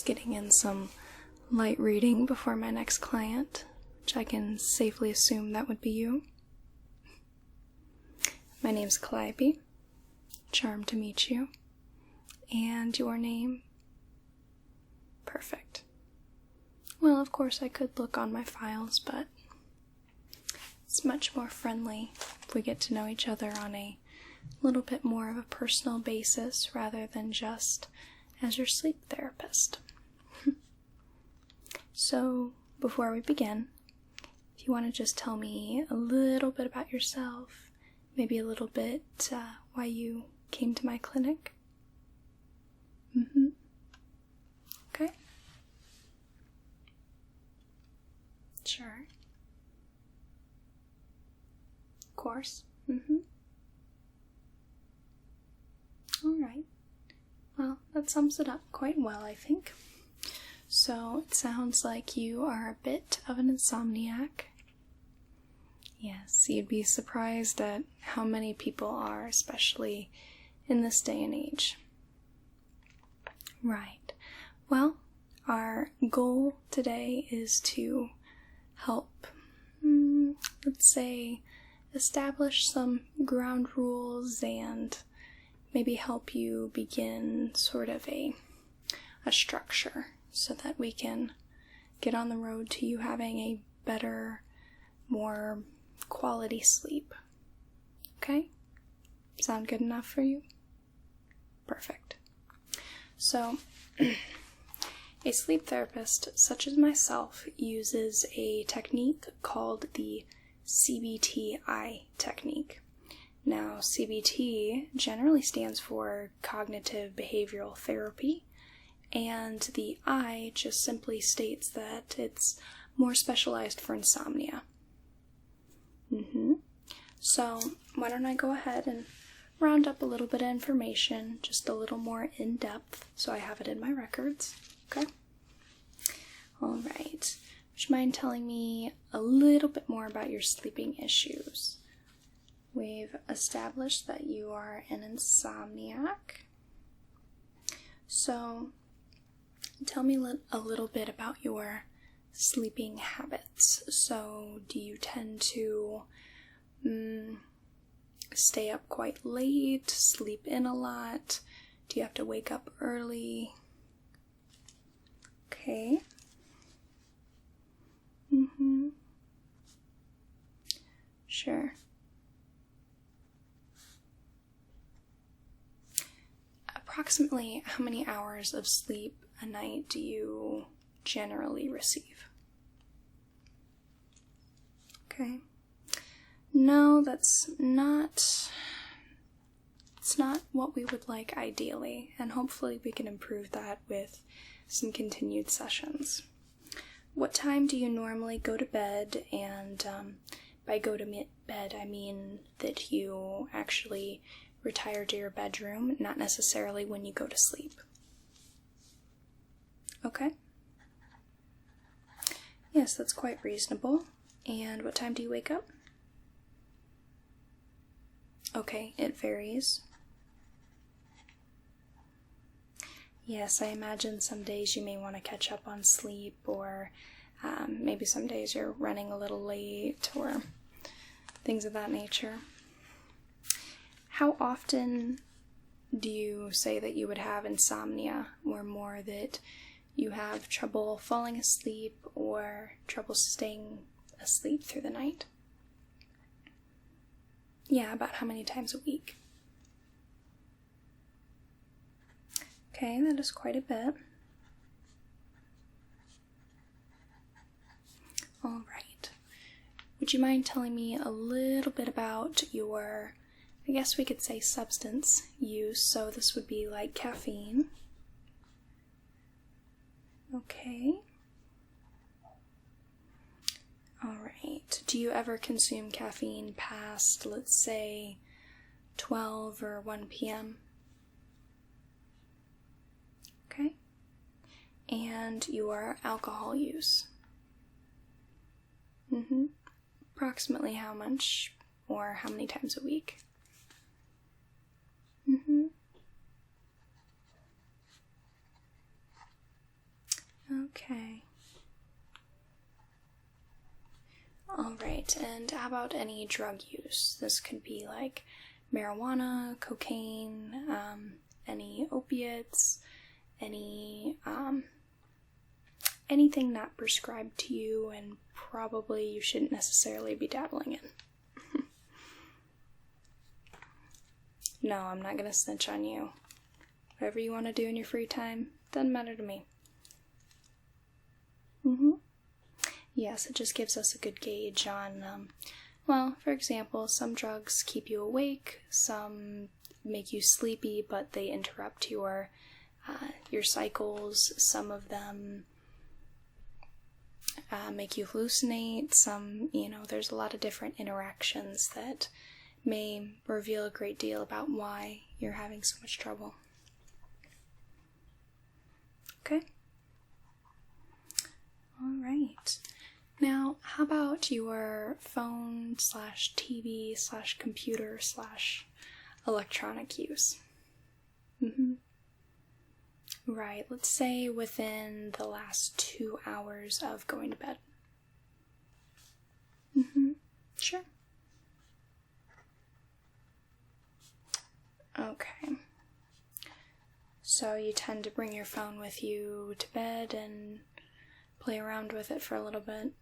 just getting in some light reading before my next client, which I can safely assume that would be you. My name's Calliope. Charmed to meet you. And your name? Perfect. Well, of course I could look on my files, but it's much more friendly if we get to know each other on a little bit more of a personal basis rather than just as your sleep therapist. So, before we begin, if you want to just tell me a little bit about yourself, maybe a little bit why you came to my clinic. Okay. Sure. Of course. Alright. Well, that sums it up quite well, I think. So, it sounds like you are a bit of an insomniac. Yes, you'd be surprised at how many people are, especially in this day and age. Right. Well, our goal today is to help, let's say, establish some ground rules and maybe help you begin sort of a structure so that we can get on the road to you having a better, more quality sleep. Okay? Sound good enough for you? Perfect. So, a sleep therapist such as myself uses a technique called the CBT-i technique. Now, CBT generally stands for Cognitive Behavioral Therapy, and the I just simply states that it's more specialized for insomnia. So, why don't I go ahead and round up a little bit of information, just a little more in depth, so I have it in my records. Okay? Alright. Would you mind telling me a little bit more about your sleeping issues? We've established that you are an insomniac. So, tell me a little bit about your sleeping habits. So, do you tend to stay up quite late, sleep in a lot? Do you have to wake up early? Okay. Sure. Approximately how many hours of sleep a night do you generally receive? Okay. No, it's not what we would like ideally, and hopefully we can improve that with some continued sessions. What time do you normally go to bed? And by go to bed, I mean that you actually retire to your bedroom, not necessarily when you go to sleep. Okay? Yes, that's quite reasonable. And what time do you wake up? Okay, it varies. Yes, I imagine some days you may want to catch up on sleep, or maybe some days you're running a little late, or things of that nature. How often do you say that you would have insomnia, or more that you have trouble falling asleep or trouble staying asleep through the night? Yeah, about how many times a week? Okay, that is quite a bit. Alright. Would you mind telling me a little bit about your, I guess we could say, substance use? So this would be like caffeine. Okay. Alright. Do you ever consume caffeine past, let's say, 12 or 1 p.m.? Okay. And your alcohol use? Approximately how much, or how many times a week? Okay. Alright, and how about any drug use? This could be like marijuana, cocaine, any opiates, anything not prescribed to you and probably you shouldn't necessarily be dabbling in. No, I'm not gonna snitch on you. Whatever you want to do in your free time, doesn't matter to me. Yes, it just gives us a good gauge on, well, for example, some drugs keep you awake, some make you sleepy, but they interrupt your cycles. Some of them make you hallucinate. Some, there's a lot of different interactions that may reveal a great deal about why you're having so much trouble. Okay. All right. Now, how about your phone / TV / computer / electronic use? Right, let's say within the last 2 hours of going to bed. Sure. Okay. So you tend to bring your phone with you to bed and play around with it for a little bit.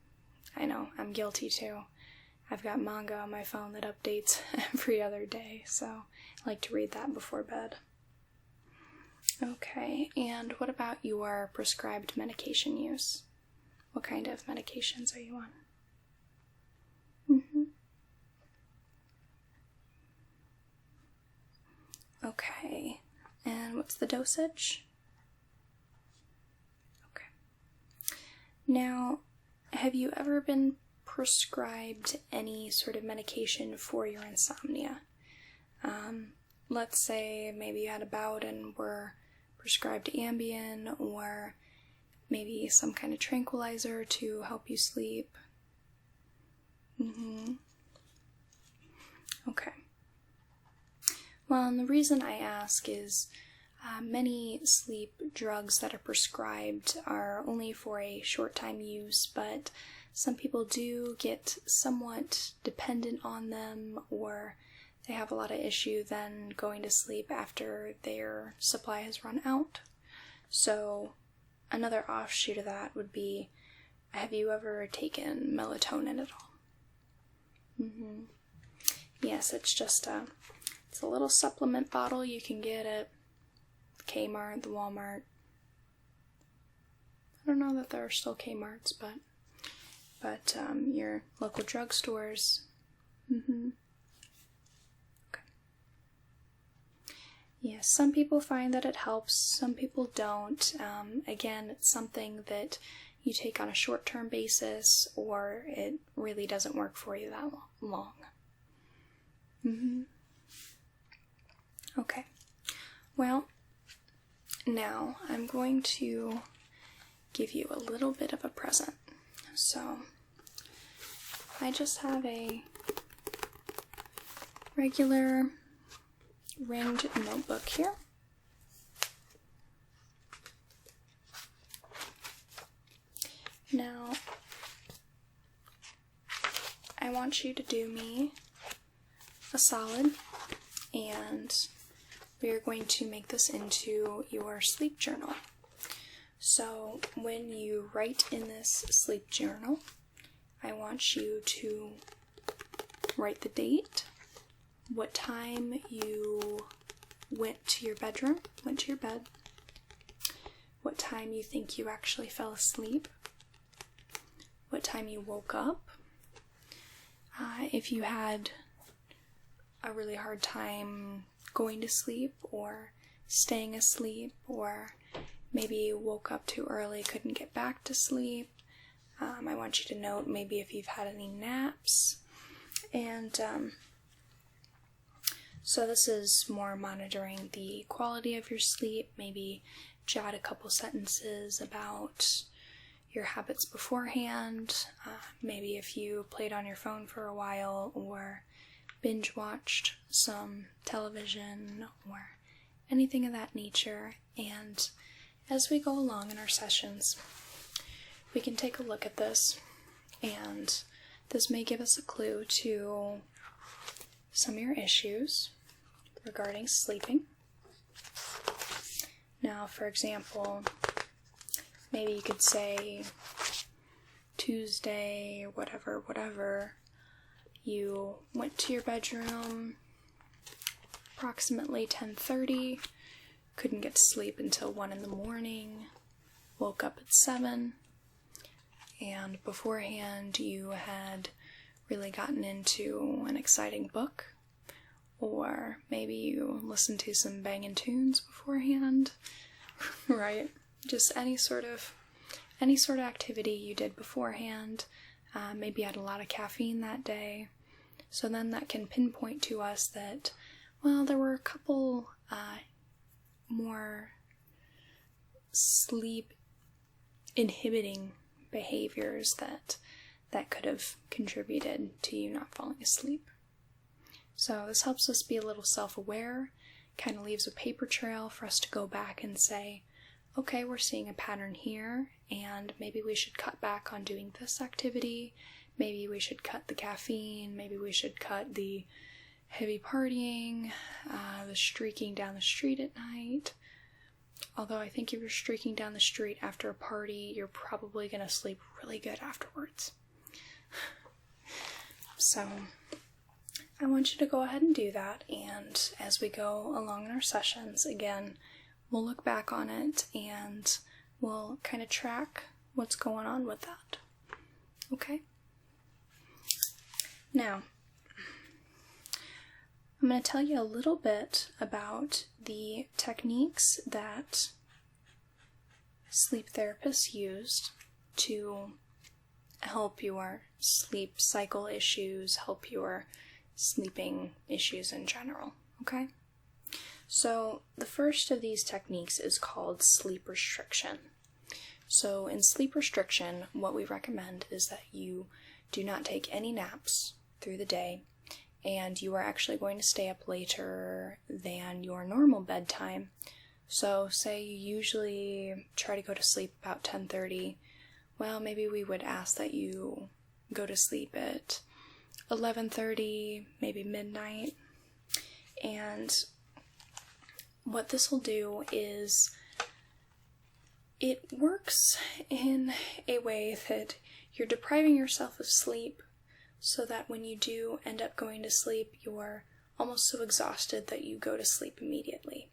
I know, I'm guilty too. I've got manga on my phone that updates every other day, so I like to read that before bed. Okay, and what about your prescribed medication use? What kind of medications are you on? Okay, and what's the dosage? Okay. Now, have you ever been prescribed any sort of medication for your insomnia? Let's say maybe you had a bout and were prescribed Ambien, or maybe some kind of tranquilizer to help you sleep. Okay. Well, and the reason I ask is many sleep drugs that are prescribed are only for a short time use, but some people do get somewhat dependent on them, or they have a lot of issue then going to sleep after their supply has run out. So another offshoot of that would be, have you ever taken melatonin at all? Yes, it's just it's a little supplement bottle you can get at Kmart, the Walmart. I don't know that there are still Kmarts, but your local drugstores. Okay. Yes, some people find that it helps, some people don't. Again, it's something that you take on a short-term basis, or it really doesn't work for you that long. Okay. Well, now I'm going to give you a little bit of a present. So, I just have a regular ringed notebook here. Now, I want you to do me a solid, and we are going to make this into your sleep journal. So when you write in this sleep journal, I want you to write the date, what time you went to your bed, what time you think you actually fell asleep, what time you woke up, if you had a really hard time going to sleep or staying asleep, or maybe you woke up too early, couldn't get back to sleep. I want you to note maybe if you've had any naps. And so this is more monitoring the quality of your sleep. Maybe jot a couple sentences about your habits beforehand. Maybe if you played on your phone for a while, or binge watched some television, or anything of that nature. And as we go along in our sessions, we can take a look at this, and this may give us a clue to some of your issues regarding sleeping. Now, for example, maybe you could say Tuesday, whatever, you went to your bedroom approximately 10:30, couldn't get to sleep until 1 in the morning, woke up at 7, and beforehand you had really gotten into an exciting book, or maybe you listened to some banging tunes beforehand, right? Just any sort of activity you did beforehand. Maybe you had a lot of caffeine that day. So then that can pinpoint to us that, well, there were a couple more sleep inhibiting behaviors that could have contributed to you not falling asleep. So this helps us be a little self-aware, kind of leaves a paper trail for us to go back and say, okay, we're seeing a pattern here, and maybe we should cut back on doing this activity, maybe we should cut the caffeine, maybe we should cut the heavy partying, the streaking down the street at night. Although I think if you're streaking down the street after a party, you're probably going to sleep really good afterwards. So I want you to go ahead and do that, and as we go along in our sessions, again, we'll look back on it and we'll kind of track what's going on with that. Okay? Now, I'm going to tell you a little bit about the techniques that sleep therapists used to help your sleep cycle issues, help your sleeping issues in general, okay? So the first of these techniques is called sleep restriction. So in sleep restriction, what we recommend is that you do not take any naps through the day, and you are actually going to stay up later than your normal bedtime. So say you usually try to go to sleep about 10:30, well, maybe we would ask that you go to sleep at 11:30, maybe midnight. And what this will do is it works in a way that you're depriving yourself of sleep so that when you do end up going to sleep, you're almost so exhausted that you go to sleep immediately.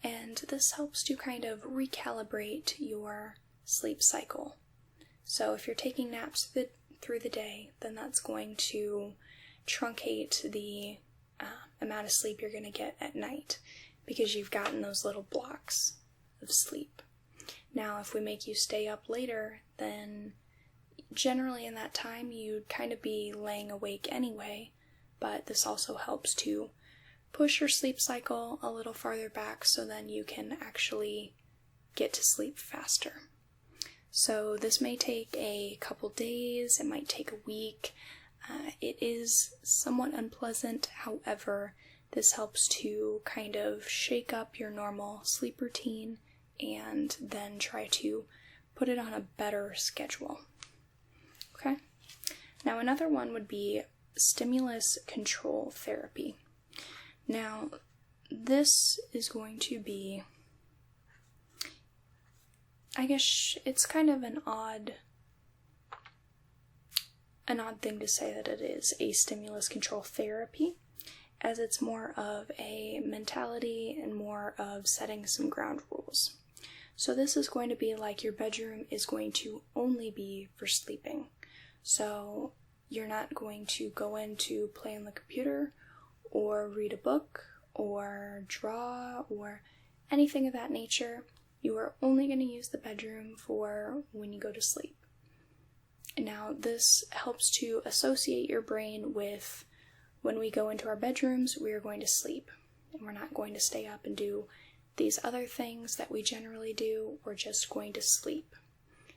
And this helps to kind of recalibrate your sleep cycle. So if you're taking naps through the day, then that's going to truncate the amount of sleep you're going to get at night, because you've gotten those little blocks of sleep. Now, if we make you stay up later, then generally in that time you'd kind of be laying awake anyway, but this also helps to push your sleep cycle a little farther back so then you can actually get to sleep faster. So this may take a couple days, it might take a week. It is somewhat unpleasant, however, this helps to kind of shake up your normal sleep routine and then try to put it on a better schedule. Okay? Now another one would be stimulus control therapy. Now this is going to be, I guess it's kind of an odd thing to say that it is a stimulus control therapy, as it's more of a mentality and more of setting some ground rules. So this is going to be like your bedroom is going to only be for sleeping. So you're not going to go in to play on the computer or read a book or draw or anything of that nature. You are only going to use the bedroom for when you go to sleep. Now this helps to associate your brain with when we go into our bedrooms, we are going to sleep, and we're not going to stay up and do these other things that we generally do. We're just going to sleep.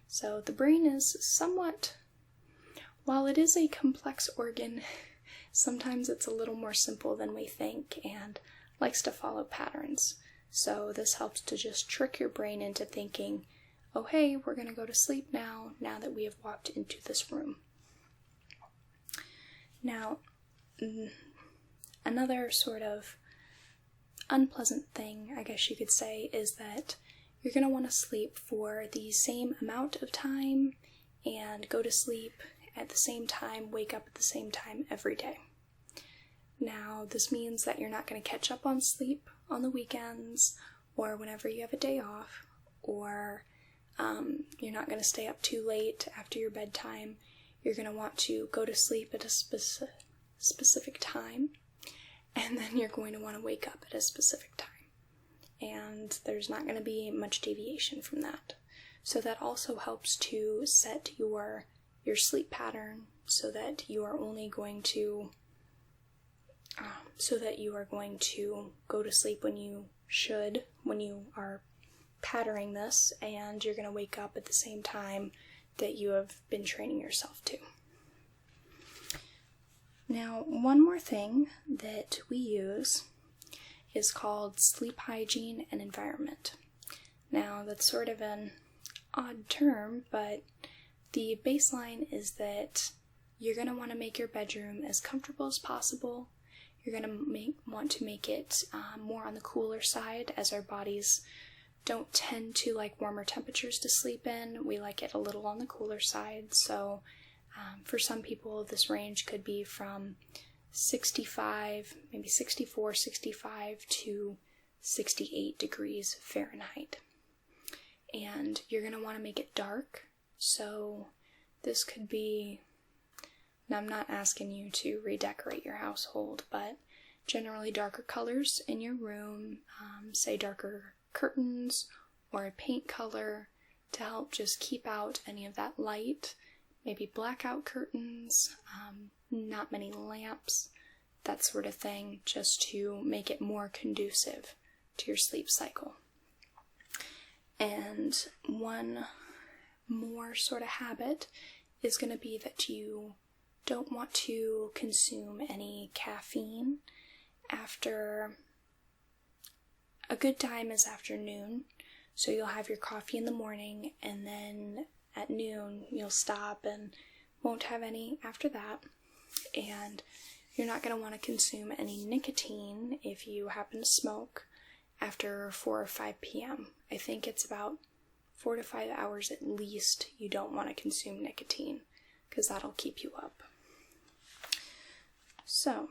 So the brain is somewhat, while it is a complex organ, sometimes it's a little more simple than we think and likes to follow patterns. So this helps to just trick your brain into thinking, oh hey, we're going to go to sleep now that we have walked into this room. Now, another sort of unpleasant thing, I guess you could say, is that you're going to want to sleep for the same amount of time and go to sleep at the same time, wake up at the same time every day. Now, this means that you're not going to catch up on sleep on the weekends or whenever you have a day off, or you're not going to stay up too late after your bedtime. You're going to want to go to sleep at a specific time, and then you're going to want to wake up at a specific time. And there's not going to be much deviation from that. So that also helps to set your sleep pattern so that you are going to go to sleep when you should, when you are patterning this, and you're going to wake up at the same time that you have been training yourself to. Now, one more thing that we use is called sleep hygiene and environment. Now, that's sort of an odd term, but the baseline is that you're going to want to make your bedroom as comfortable as possible. You're going to want to make it more on the cooler side, as our bodies don't tend to like warmer temperatures to sleep in. We like it a little on the cooler side. So for some people, this range could be from 65, maybe 64, 65 to 68 degrees Fahrenheit. And you're going to want to make it dark. So this could be, now I'm not asking you to redecorate your household, but generally darker colors in your room, say darker curtains or a paint color to help just keep out any of that light, maybe blackout curtains, not many lamps, that sort of thing, just to make it more conducive to your sleep cycle. And one more sort of habit is going to be that you don't want to consume any caffeine after. A good time is afternoon, so you'll have your coffee in the morning, and then at noon you'll stop and won't have any after that. And you're not going to want to consume any nicotine if you happen to smoke after 4 or 5 p.m. I think it's about 4 to 5 hours at least you don't want to consume nicotine, because that'll keep you up. So,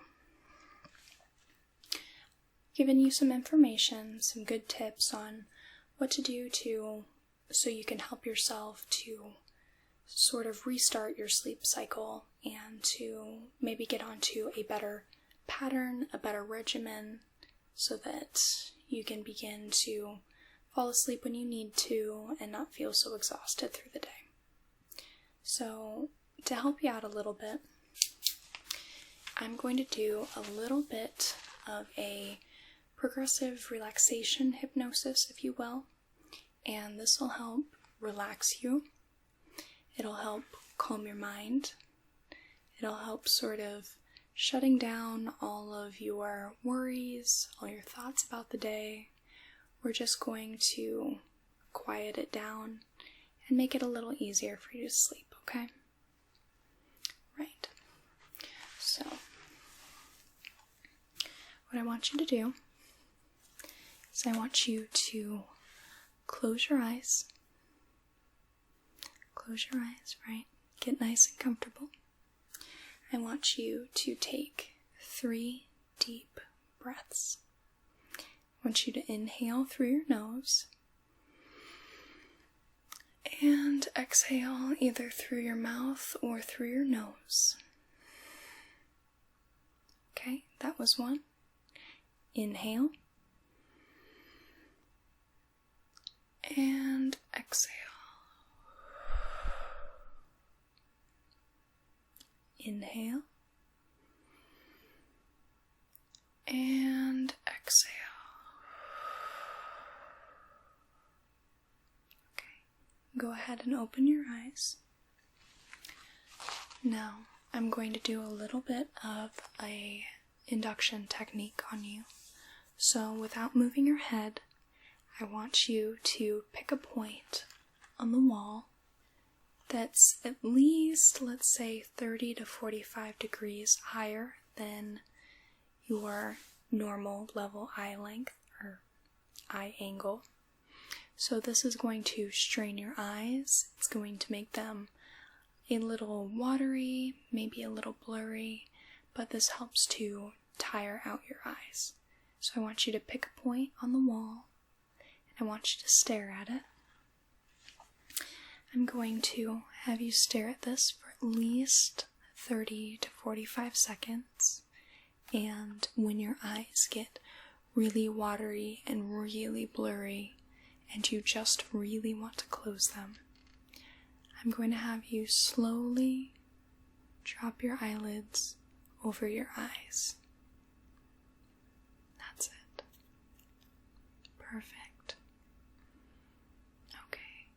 given you some information, some good tips on what to do so you can help yourself to sort of restart your sleep cycle and to maybe get onto a better pattern, a better regimen, so that you can begin to fall asleep when you need to and not feel so exhausted through the day. So, to help you out a little bit, I'm going to do a little bit of a progressive relaxation hypnosis, if you will, and this will help relax you. It'll help calm your mind. It'll help sort of shutting down all of your worries, all your thoughts about the day. We're just going to quiet it down and make it a little easier for you to sleep, okay? Right. So, what I want you to do is I want you to close your eyes. Close your eyes, right? Get nice and comfortable. I want you to take 3 deep breaths. I want you to inhale through your nose and exhale either through your mouth or through your nose. Okay, that was 1. Inhale and exhale. Inhale and exhale. Okay, go ahead and open your eyes. Now, I'm going to do a little bit of a induction technique on you. So, without moving your head, I want you to pick a point on the wall that's at least, let's say, 30 to 45 degrees higher than your normal level eye length or eye angle. So this is going to strain your eyes. It's going to make them a little watery, maybe a little blurry, but this helps to tire out your eyes. So I want you to pick a point on the wall, and I want you to stare at it. I'm going to have you stare at this for at least 30 to 45 seconds, and when your eyes get really watery and really blurry, and you just really want to close them, I'm going to have you slowly drop your eyelids over your eyes. That's it. Perfect. Okay.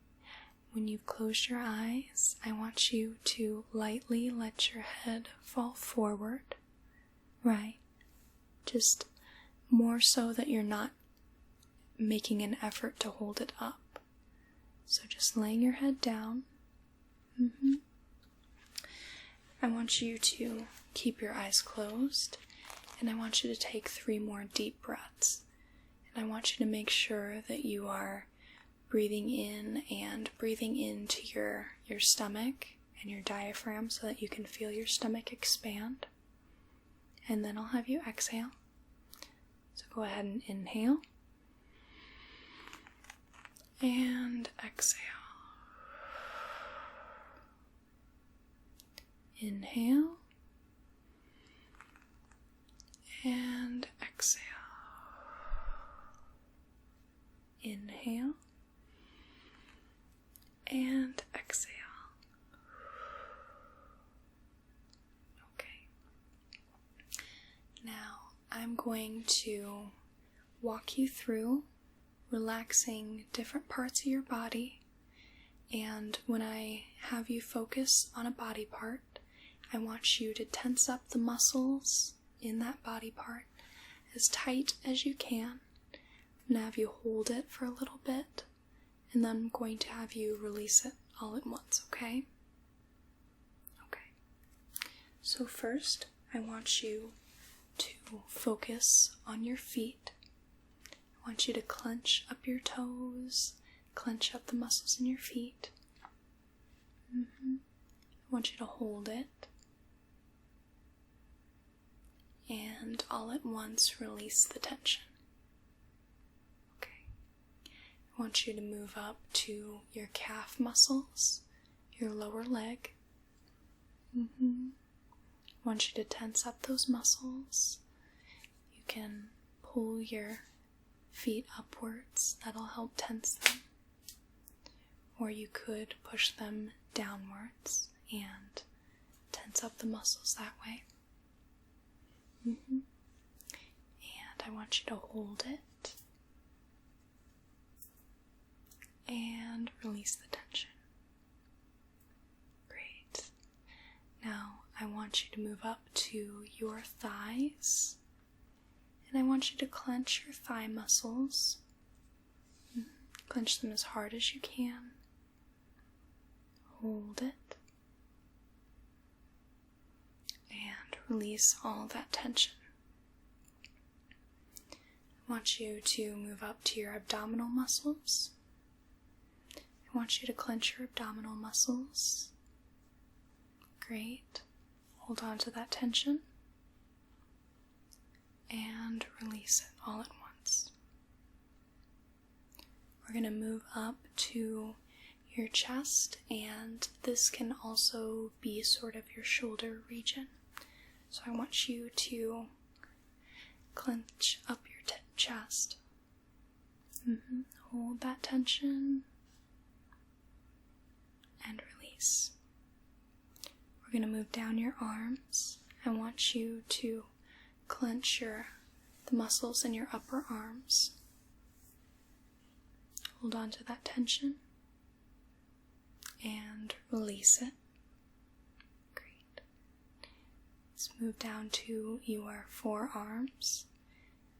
When you've closed your eyes, I want you to lightly let your head fall forward. Right. Just more so that you're not making an effort to hold it up. So just laying your head down. I want you to keep your eyes closed, and I want you to take 3 more deep breaths. And I want you to make sure that you are breathing in and breathing into your stomach and your diaphragm so that you can feel your stomach expand. And then I'll have you exhale. So go ahead and inhale. And exhale. Inhale. And exhale. Inhale. And exhale. Okay. Now I'm going to walk you through relaxing different parts of your body, and when I have you focus on a body part, I want you to tense up the muscles in that body part as tight as you can. I'm going to have you hold it for a little bit, and then I'm going to have you release it all at once, okay? Okay. So first, I want you to focus on your feet. I want you to clench up your toes, clench up the muscles in your feet. I want you to hold it. And all at once release the tension. Okay. I want you to move up to your calf muscles, your lower leg. I want you to tense up those muscles. You can pull your feet upwards, that'll help tense them. Or you could push them downwards and tense up the muscles that way. And I want you to hold it and release the tension. Great. Now I want you to move up to your thighs, and I want you to clench your thigh muscles. Clench them as hard as you can. Hold it. And release all that tension. I want you to move up to your abdominal muscles. I want you to clench your abdominal muscles. Great. Hold on to that tension. And release it all at once. We're going to move up to your chest, and this can also be sort of your shoulder region. So I want you to clench up your chest. Hold that tension and release. We're going to move down your arms. I want you to clench the muscles in your upper arms. Hold on to that tension and release it. Great. Let's move down to your forearms,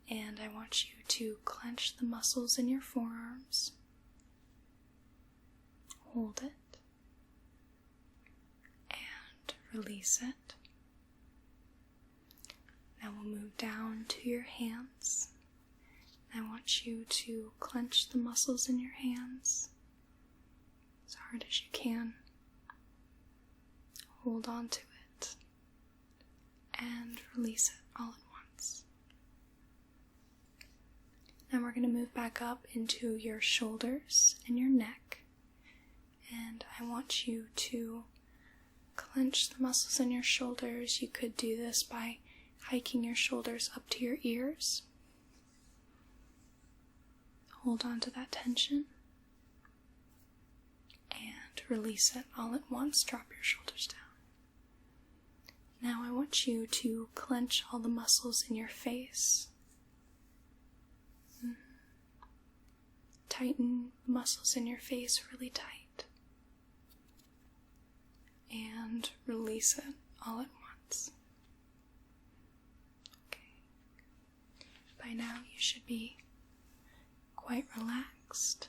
and I want you to clench the muscles in your forearms. hold it, and release it. Now we'll move down to your hands. I want you to clench the muscles in your hands as hard as you can. Hold on to it and release it all at once. Now we're going to move back up into your shoulders and your neck, and I want you to clench the muscles in your shoulders. You could do this by hiking your shoulders up to your ears. Hold on to that tension and release it all at once. Drop your shoulders down. Now I want you to clench all the muscles in your face. Tighten the muscles in your face really tight. And release it all at once. Okay. By now you should be quite relaxed.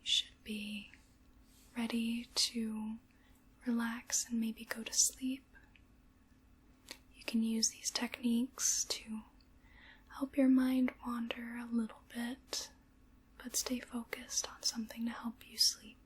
You should be ready to relax and maybe go to sleep. You can use these techniques to help your mind wander a little bit, but stay focused on something to help you sleep.